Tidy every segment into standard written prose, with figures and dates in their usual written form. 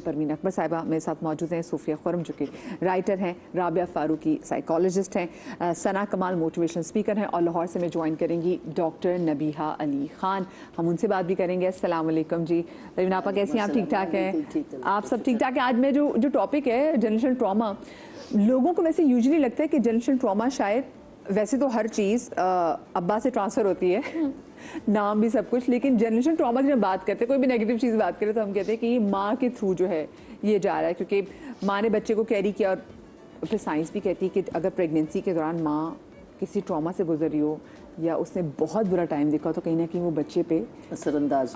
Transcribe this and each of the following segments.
परवीन अकबर साहिबा मेरे साथ मौजूद हैं, सूफिया खुरम जो कि राइटर हैं, राबिया फारूकी साइकोलॉजिस्ट हैं, सना कमाल मोटिवेशनल स्पीकर हैं और लाहौर से मैं ज्वाइन करेंगी डॉक्टर नबीहा अली खान। हम उनसे बात भी करेंगे। अस्सलाम वालेकुम जी। परवीन आपा कैसी हैं? आप ठीक ठाक हैं? आप सब ठीक ठाक हैं? आज मैं जो टॉपिक है जनरेशनल ट्रॉमा, लोगों को वैसे यूजुअली लगता है कि जनरेशनल ट्रॉमा शायद वैसे तो हर चीज़ अब्बा से ट्रांसफ़र होती है नाम भी सब कुछ, लेकिन जनरेशन ट्रॉमा की जब बात करते हैं, कोई भी नेगेटिव चीज़ बात करें तो हम कहते हैं कि ये माँ के थ्रू जो है ये जा रहा है, क्योंकि माँ ने बच्चे को कैरी किया। और फिर साइंस भी कहती है कि अगर प्रेगनेंसी के दौरान माँ किसी ट्रॉमा से गुजरी हो या उसने बहुत बुरा टाइम देखा तो कहीं ना कहीं वो बच्चे पे असरअंदाज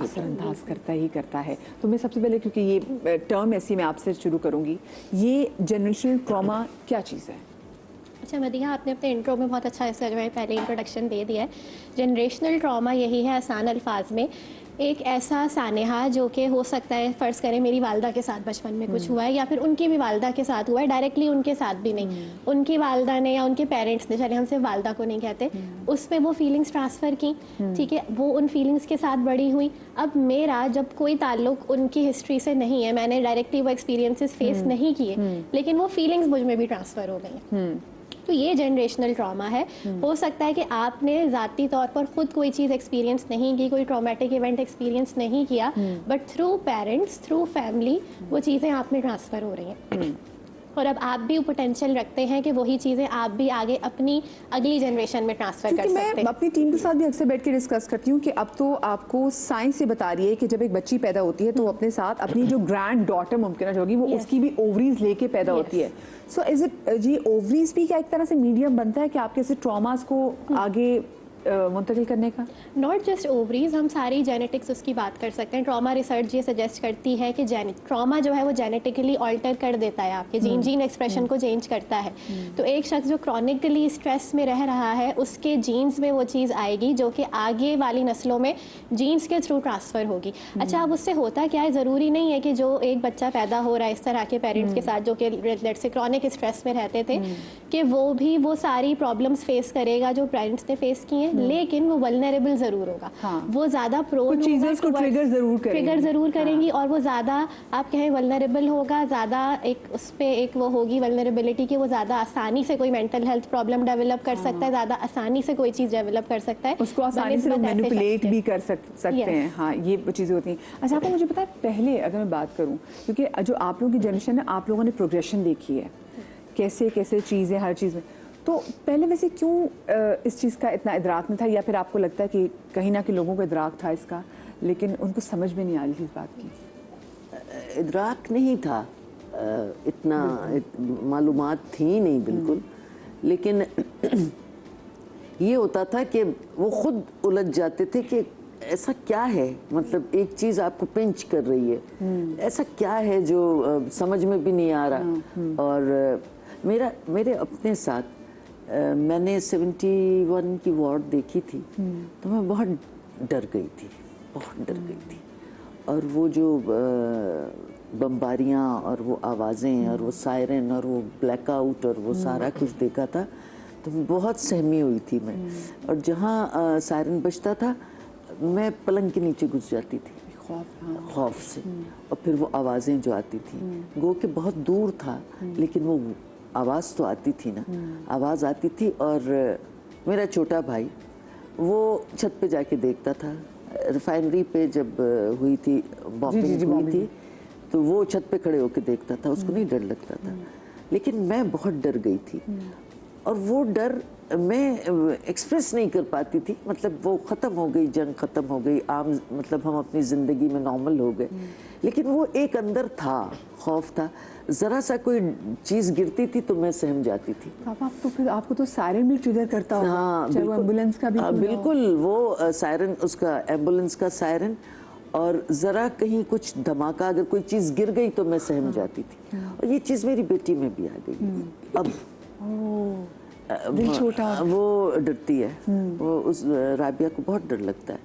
करता ही करता है। तो मैं सबसे पहले, क्योंकि ये टर्म ऐसी, मैं आपसे शुरू करूँगी, ये जनरेशनल ट्रॉमा क्या चीज़ है? अच्छा मदीहा, आपने अपने इंट्रो में बहुत अच्छा इसका जो है पहले इंट्रोडक्शन दे दिया है। जनरेशनल ट्रॉमा यही है आसान अल्फाज में, एक ऐसा सानेहा जो कि हो सकता है, फ़र्ज़ करें मेरी वालदा के साथ बचपन में कुछ हुआ है या फिर उनकी भी वालदा के साथ हुआ है, डायरेक्टली उनके साथ भी नहीं, उनकी वालदा ने या उनके पेरेंट्स ने, चले हम सिर्फ वालदा को नहीं कहते, उस पर वो फीलिंग्स ट्रांसफ़र की, ठीक है, वो उन फीलिंग्स के साथ बड़ी हुई। अब मेरा जब कोई ताल्लुक उनकी हिस्ट्री से नहीं है, मैंने डायरेक्टली वो एक्सपीरियंसेस फेस नहीं किए, लेकिन वो फीलिंग्स मुझ में भी ट्रांसफ़र हो गई हैं, तो ये जनरेशनल ट्रॉमा है। हो सकता है कि आपने ज़ाती तौर पर ख़ुद कोई चीज़ एक्सपीरियंस नहीं की, कोई ट्रॉमेटिक इवेंट एक्सपीरियंस नहीं किया, but through parents, through family वो चीज़ें आप में ट्रांसफ़र हो रही हैं। और अब आप भी पोटेंशियल रखते हैं कि वही चीज़ें आप भी आगे अपनी अगली जनरेशन में ट्रांसफ़र कर सकते हैं। मैं अपनी टीम के साथ भी अक्सर बैठ के डिस्कस करती हूँ कि अब तो आपको साइंस ये बता रही है कि जब एक बच्ची पैदा होती है तो अपने साथ अपनी जो ग्रैंड डॉटर मुमकिन होगी वो उसकी भी ओवरीज लेके पैदा होती है। So is it ji, ovaries भी क्या एक तरह से मीडियम बनता है कि आपके ऐसे ट्रॉमास को आगे मुंतकिल करने का? नॉट जस्ट ओवरीज, हम सारी जेनेटिक्स उसकी बात कर सकते हैं। ट्रॉमा रिसर्च ये सजेस्ट करती है कि ट्रॉमा जो है वो जेनेटिकली ऑल्टर कर देता है, आपके जीन एक्सप्रेशन को चेंज करता है। तो एक शख्स जो क्रॉनिकली स्ट्रेस में रह रहा है उसके जीन्स में वो चीज़ आएगी जो कि आगे वाली नस्लों में जीन्स के थ्रू ट्रांसफ़र होगी। अच्छा, अब उससे होता क्या है, ज़रूरी नहीं है कि जो एक बच्चा पैदा हो रहा है इस तरह के पेरेंट्स के साथ जो कि लेट्स से क्रॉनिक स्ट्रेस में रहते थे, कि वो भी वो सारी प्रॉब्लम्स फेस करेगा जो पेरेंट्स ने फेस की हैं, लेकिन वो वल्नरेबल जरूर होगा। वो ज्यादा प्रोन चीजें को ट्रिगर जरूर करेंगी और वो ज्यादा, आप कहें वल्नरेबल होगा, ज्यादा एक उस पे एक वो होगी वल्नरेबिलिटी की, वो ज्यादा आसानी से कोई मेंटल हेल्थ प्रॉब्लम डेवलप कर सकता है, ज्यादा आसानी से कोई चीज डेवलप कर सकता है, उसको आसानी से मैनिपुलेट भी कर सकते हैं। हाँ, ये चीजें होती हैं। अच्छा, आपको मुझे पता है, पहले अगर मैं बात करूँ, क्योंकि जो आप लोगों की जनरेशन है, आप लोगों ने प्रोग्रेशन देखी है, कैसे कैसे चीजें हर चीज में, तो पहले वैसे क्यों इस चीज़ का इतना इदराक नहीं था, या फिर आपको लगता है कि कहीं ना कहीं लोगों को इदराक था इसका लेकिन उनको समझ में नहीं आ रही थी इस बात की? इदराक नहीं था, इतना मालूमात थी नहीं बिल्कुल, लेकिन ये होता था कि वो खुद उलझ जाते थे कि ऐसा क्या है, मतलब एक चीज़ आपको पिंच कर रही है, ऐसा क्या है जो समझ में भी नहीं आ रहा। और मेरे अपने साथ मैंने 71 की वॉर देखी थी, तो मैं बहुत डर गई थी। और वो जो बम्बारियाँ और वो आवाज़ें और वो सायरन और वो ब्लैकआउट और वो सारा कुछ देखा था, तो बहुत सहमी हुई थी मैं। और जहाँ सायरन बजता था मैं पलंग के नीचे घुस जाती थी खौफ से। और फिर वो आवाज़ें जो आती थी, गो के बहुत दूर था लेकिन वो आवाज़ तो आती थी ना, आवाज़ आती थी। और मेरा छोटा भाई वो छत पे जाके देखता था, रिफाइनरी पे जब हुई थी बॉम्बिंग हुई थी, तो वो छत पे खड़े होके देखता था, उसको नहीं डर लगता था, लेकिन मैं बहुत डर गई थी। और वो डर मैं एक्सप्रेस नहीं कर पाती थी, मतलब वो ख़त्म हो गई, जंग ख़त्म हो गई, आम मतलब हम अपनी ज़िंदगी में नॉर्मल हो गए, लेकिन वो एक अंदर था, खौफ था। ज़रा सा कोई चीज़ गिरती थी तो मैं सहम जाती थी। पापा, आप तो फिर आपको तो सायरन भी ट्रिगर करता होगा। हाँ, चाहे वो एम्बुलेंस का भी। बिल्कुल, वो सायरन, उसका एम्बुलेंस का सायरन, और ज़रा कहीं कुछ धमाका, अगर कोई चीज़ गिर गई तो मैं सहम जाती थी। और ये चीज़ मेरी बेटी में भी आ गई। अब दिल छोटा, वो डरती है, वो उस राबिया को बहुत डर लगता है।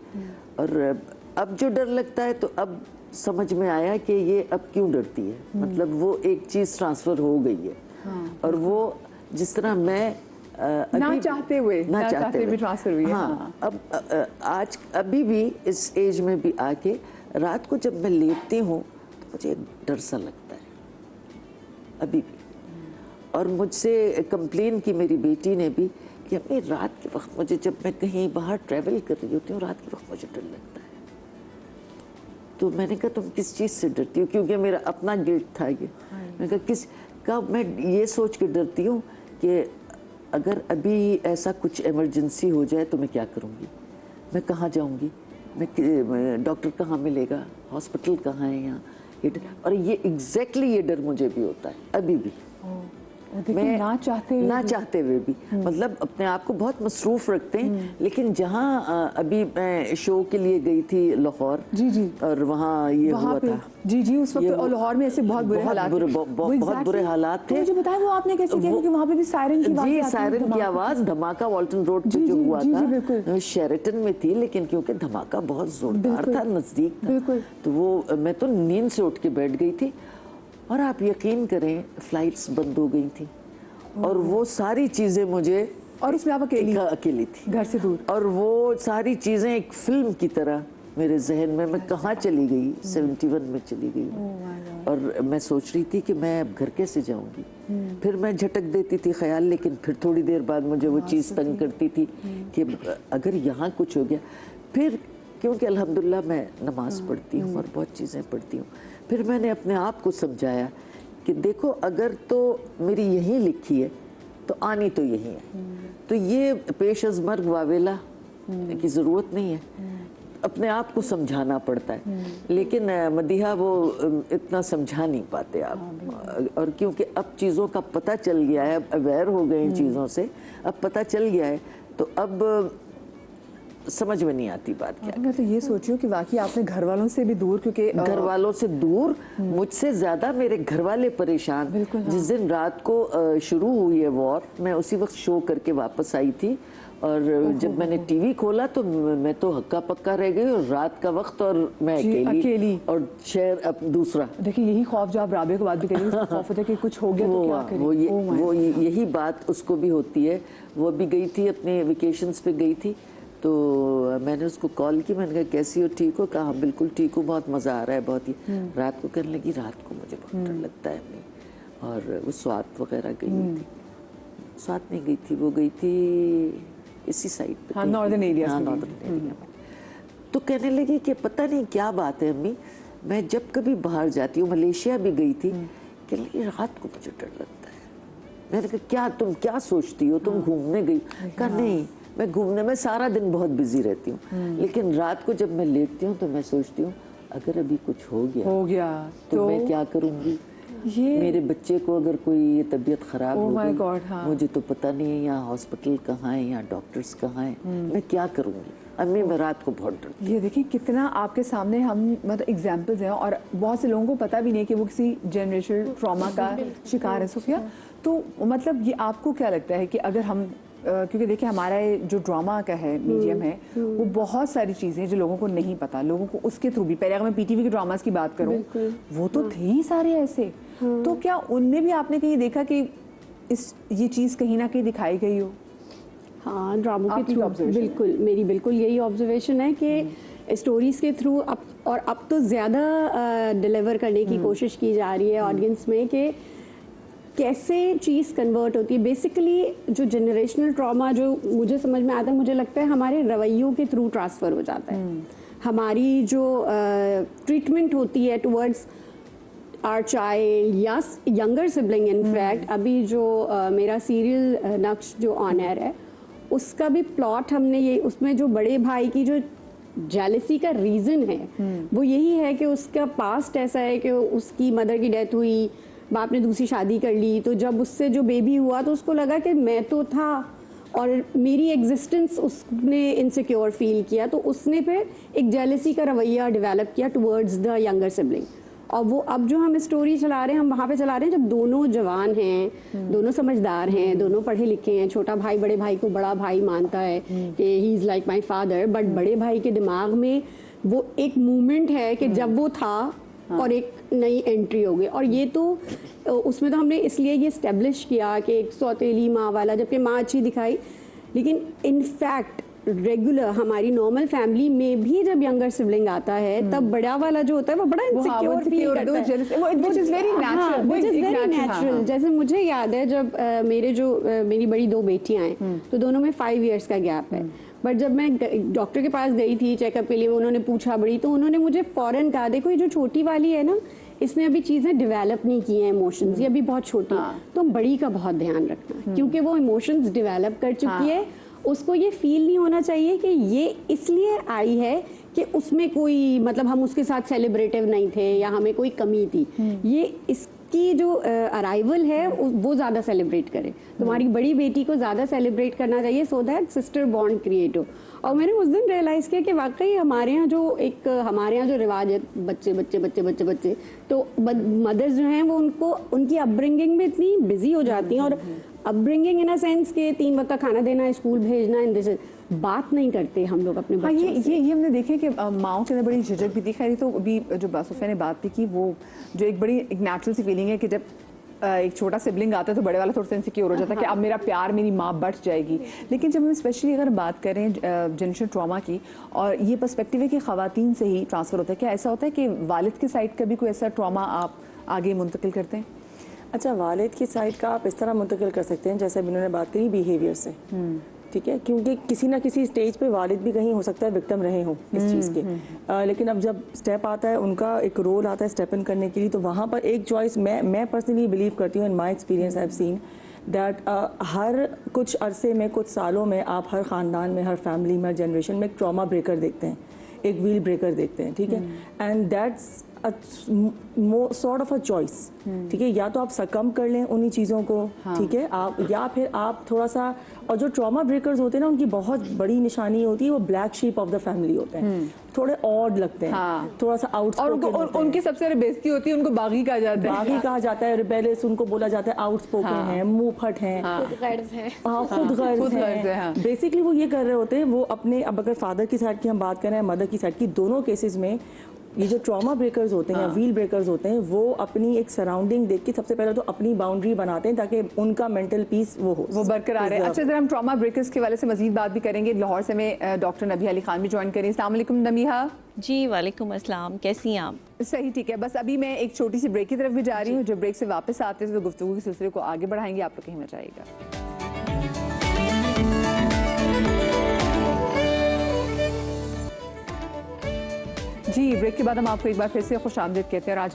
और अब जो डर लगता है तो अब समझ में आया कि ये अब क्यों डरती है, मतलब वो एक चीज़ ट्रांसफ़र हो गई है। और वो जिस तरह मैं ना चाहते हुए भी ट्रांसफ़र हुई है। हाँ, अब अभी भी इस एज में भी आके रात को जब मैं लेटती हूँ मुझे डर सा लगता है अभी भी। और मुझसे कंप्लेन की मेरी बेटी ने भी कि अम्मी रात के वक्त मुझे, जब मैं कहीं बाहर ट्रैवल कर रही होती हूँ रात के वक्त मुझे डर लगता है। तो मैंने कहा तुम किस चीज़ से डरती हो, क्योंकि मेरा अपना गिल्ट था ये। मैंने कहा किस का, मैं ये सोच के डरती हूँ कि अगर अभी ऐसा कुछ इमरजेंसी हो जाए तो मैं क्या करूँगी, मैं कहाँ जाऊँगी, मैं डॉक्टर कहाँ मिलेगा, हॉस्पिटल कहाँ है यहाँ, और ये एग्जैक्टली ये डर मुझे भी होता है अभी भी। मैं ना चाहते हुए भी मतलब अपने आप को बहुत मसरूफ रखते हैं। लेकिन जहाँ अभी मैं शो के लिए गई थी लाहौर, जी और वहाँ ये हुआ था जी उस वक्त लाहौर में ऐसे बहुत बुरे हालात बहुत बुरे हालात थे। मुझे बताएं वो आपने कैसे किया, क्योंकि वहाँ पे भी सायरन की आवाज़, जी सायरन की आवाज़, धमाका वॉल्टन रोड पे जो हुआ था, शेरेटन में थी, लेकिन क्योंकि धमाका बहुत जोरदार था, नजदीक था, तो वो मैं तो नींद से उठ के बैठ गई थी। और आप यकीन करें फ्लाइट्स बंद हो गई थी और वो सारी चीज़ें मुझे, और उसमें आप अकेली थी घर से दूर, और वो सारी चीज़ें एक फिल्म की तरह मेरे जहन में, मैं कहाँ चली गई, 71 में चली गई। और मैं सोच रही थी कि मैं अब घर कैसे जाऊंगी। फिर मैं झटक देती थी ख्याल, लेकिन फिर थोड़ी देर बाद मुझे वो चीज़ तंग करती थी कि अगर यहाँ कुछ हो गया। फिर क्योंकि अल्हम्दुलिल्लाह मैं नमाज़ पढ़ती हूँ और बहुत चीज़ें पढ़ती हूँ, फिर मैंने अपने आप को समझाया कि देखो अगर तो मेरी यहीं लिखी है तो आनी तो यही है, तो ये पेश अज़ मर्ग वावेला की ज़रूरत नहीं है, अपने आप को समझाना पड़ता है। लेकिन मदीहा वो इतना समझा नहीं पाते आप, और क्योंकि अब चीज़ों का पता चल गया है, अब अवेयर हो गए इन चीज़ों से, अब पता चल गया है, तो अब समझ में नहीं आती बात क्या। मैं तो ये सोच रही हूँ कि वाकई आपने घर वालों से भी दूर, क्योंकि घर वालों से दूर, मुझसे ज़्यादा मेरे घर वाले परेशान। जिस दिन रात को शुरू हुई है वॉर, मैं उसी वक्त शो करके वापस आई थी, और जब मैंने टीवी खोला तो मैं तो हक्का पक्का रह गई, और रात का वक्त और मैं अकेली और शहर अब दूसरा। देखिए यही खौफ जो आप राबिया को बात भी करेंगे, खौफ होता है कि कुछ हो गया तो क्या करें। वो यही बात उसको भी होती है। वो भी गई थी अपने वेकेशंस पे गई थी, तो मैंने उसको कॉल की, मैंने कहा कैसी हो, ठीक हो? कहा हाँ बिल्कुल ठीक हूँ, बहुत मज़ा आ रहा है बहुत ही। रात को कहने लगी रात को मुझे बहुत डर लगता है अम्मी, और वो स्वात वगैरह गई हुई थी, स्वात नहीं गई थी, वो गई थी इसी साइड पे, नॉर्दर्न एरिया, हाँ नॉर्दर्न एरिया में। तो कहने लगी कि पता नहीं क्या बात है अम्मी, मैं जब कभी बाहर जाती हूँ, मलेशिया भी गई थी, कहने लगी रात को मुझे डर लगता है। मैंने कहा क्या, तुम क्या सोचती हो, तुम घूमने गई? कहा नहीं, मैं घूमने में सारा दिन बहुत बिजी रहती हूँ, लेकिन रात को जब मैं लेटती हूँ तो मैं सोचती हूँ अगर अभी कुछ हो गया तो मैं क्या करूँगी, ये मेरे बच्चे को अगर कोई तबीयत खराब हो गई, मुझे तो पता नहीं है यहाँ हॉस्पिटल कहाँ है, यहाँ डॉक्टर्स कहाँ हैं, मैं क्या करूँगी अम्मी, मैं रात को बहुत डरती। ये देखिए कितना आपके सामने हम मतलब एग्जाम्पल्स हैं, और बहुत से लोगों को पता भी नहीं कि वो किसी जनरेशनल ट्रॉमा का शिकार है। सुफिया, तो मतलब ये आपको क्या लगता है कि अगर हम, क्योंकि देखिए हमारा जो ड्रामा का है मीडियम है, वो बहुत सारी चीज़ें जो लोगों को नहीं पता, लोगों को उसके थ्रू भी, पहले अगर मैं पीटीवी के ड्रामास की बात करूं, वो तो थे ही सारे ऐसे, तो क्या उनमें भी आपने कहीं देखा कि ये चीज़ कहीं ना कहीं दिखाई गई हो? हाँ, ड्रामों के थ्रू बिल्कुल, मेरी बिल्कुल यही ऑब्जर्वेशन है कि स्टोरीज़ के थ्रू अब तो ज़्यादा डिलीवर करने की कोशिश की जा रही है ऑडियंस में कि कैसे चीज़ कन्वर्ट होती है। बेसिकली जो जनरेशनल ट्रॉमा जो मुझे समझ में आता है, मुझे लगता है हमारे रवैयों के थ्रू ट्रांसफ़र हो जाता है। हमारी जो ट्रीटमेंट होती है टुवर्ड्स आवर चाइल्ड या यंगर सिबलिंग, इनफैक्ट अभी जो मेरा सीरियल नक्श जो ऑन एयर है, उसका भी प्लॉट हमने ये, उसमें जो बड़े भाई की जो जेलसी का रीज़न है वो यही है कि उसका पास्ट ऐसा है कि उसकी मदर की डेथ हुई, बाप ने दूसरी शादी कर ली, तो जब उससे जो बेबी हुआ तो उसको लगा कि मैं तो था और मेरी एग्जिस्टेंस उसने इनसिक्योर फील किया, तो उसने फिर एक जेलसी का रवैया डेवलप किया टुवर्ड्स द यंगर सिबलिंग। और वो अब जो हम स्टोरी चला रहे हैं, हम वहाँ पे चला रहे हैं जब दोनों जवान हैं, दोनों समझदार हैं, दोनों पढ़े लिखे हैं। छोटा भाई बड़े भाई को बड़ा भाई मानता है कि he is like my father, but बड़े भाई के दिमाग में वो एक मूवमेंट है कि जब वो था और एक नई एंट्री हो गई। और ये तो उसमें तो हमने इसलिए ये इस्टेब्लिश किया कि एक सौतेली माँ वाला, जबकि माँ अच्छी दिखाई, लेकिन इनफैक्ट रेगुलर हमारी नॉर्मल फैमिली में भी जब यंगर सिबलिंग आता है तब बड़ा वाला जो होता है वो बड़ा इनसिक्योर फील करता है, which is very natural, which is very natural. जैसे मुझे याद है जब मेरी बड़ी 2 बेटियां हैं तो दोनों में 5 इयर्स का गैप है, बट जब मैं डॉक्टर के पास गई थी चेकअप के लिए, उन्होंने पूछा बड़ी, तो उन्होंने मुझे फौरन कहा देखो ये जो छोटी वाली है ना, इसने अभी चीज़ें डेवलप नहीं की हैं, इमोशंस, ये अभी बहुत छोटी है, तो बड़ी का बहुत ध्यान रखना क्योंकि वो इमोशंस डेवलप कर चुकी है। उसको ये फील नहीं होना चाहिए कि ये इसलिए आई है कि उसमें कोई मतलब हम उसके साथ सेलिब्रेटिव नहीं थे या हमें कोई कमी थी, ये इसकी जो अराइवल है वो ज़्यादा सेलिब्रेट करे। तुम्हारी बड़ी बेटी को ज़्यादा सेलिब्रेट करना चाहिए so that sister bond create हो। और मैंने उस दिन रियलाइज़ किया कि वाकई हमारे यहाँ जो रिवाज है, बच्चे बच्चे बच्चे बच्चे बच्चे, तो मदर्स जो हैं वो उनकी अपब्रिंगिंग में इतनी बिजी हो जाती हैं, और अपब्रिंगिंग इन अ सेंस के 3 वक्त का खाना देना, स्कूल भेजना, इन दिस बात नहीं करते हम लोग अपने बच्चों से। ये हमने देखे कि माओ के अंदर बड़ी झिझक भी थी। खैर तो अभी जो बासुफिया ने बात की कि वो जो एक नेचुरल सी फीलिंग है कि जब एक छोटा सिबलिंग आता है तो बड़े वाला थोड़ा सा इनसिक्योर हो जाता है कि अब मेरा प्यार मेरी माँ बढ़ जाएगी। लेकिन जब हम स्पेशली अगर बात करें जनरेशनल ट्रॉमा की, और ये पर्सपेक्टिव है कि ख़वातीन से ही ट्रांसफ़र होता है, क्या ऐसा होता है कि वालिद के साइड का भी कोई ऐसा ट्रॉमा आप आगे मुंतकिल करते हैं? अच्छा, वालिद की साइड का आप इस तरह मुंतकिल कर सकते हैं जैसे अभी उन्होंने बात करी बिहेवियर से, ठीक है, क्योंकि किसी ना किसी स्टेज पे वालिद भी कहीं हो सकता है विक्टिम रहे हों इस चीज़ के, लेकिन अब जब स्टेप आता है, उनका एक रोल आता है स्टेप इन करने के लिए, तो वहाँ पर एक चॉइस मैं पर्सनली बिलीव करती हूँ, in my experience I have seen that हर कुछ अरसे में, कुछ सालों में आप हर ख़ानदान में, हर फैमिली में, हर जनरेशन में एक ट्रॉमा ब्रेकर देखते हैं, एक व्हील ब्रेकर देखते हैं, ठीक है, and that's sort of a choice, ठीक है, या तो आप सकम कर लें उन्हीं चीज़ों को, ठीक है, आप या फिर आप थोड़ा सा, और जो ट्रॉमा ब्रेकर्स होते हैं ना, उनकी बहुत बड़ी निशानी होती है, वो black sheep of the family होते हैं, थोड़े ऑड लगते हैं, थोड़ा सा आउटस्पोकन, और उनकी सबसे ज़्यादा बेइज्जती होती है, उनको बागी कहा जाता है, बागी कहा जाता है, रिबेलियस उनको बोला जाता है, आउटस्पोकन है, मुंह फट है, खुद गर्ज है, बेसिकली वो ये कर रहे होते हैं, वो अपने, अब अगर फादर की साइड की हम बात करें, मदर की साइड की, दोनों केसेस में ये जो ट्रॉमा ब्रेकर्स होते हैं या व्हील ब्रेकर्स होते हैं, वो अपनी एक सराउंडिंग देख के सबसे पहले तो अपनी बाउंड्री बनाते हैं ताकि उनका मेंटल पीस वो बरकरार है। अच्छा, जरा हम ट्रॉमा ब्रेकर्स के वाले से मजीद बात भी करेंगे। लाहौर से में डॉक्टर नबीहा अली खान भी ज्वाइन करें। अस्सलाम वालेकुम नबीहा। जी वालेकुम अस्सलाम, कैसी हैं आप? सही, ठीक है। बस अभी मैं एक छोटी सी ब्रेक की तरफ भी जा रही हूँ। जब ब्रेक से वापस आते हैं तो गुफ्तगू के सिलसिले को आगे बढ़ाएंगे, आप लोग कहीं मत जाइएगा। जी, ब्रेक के बाद हम आपको एक बार फिर से खुश आमदीद कहते हैं। आज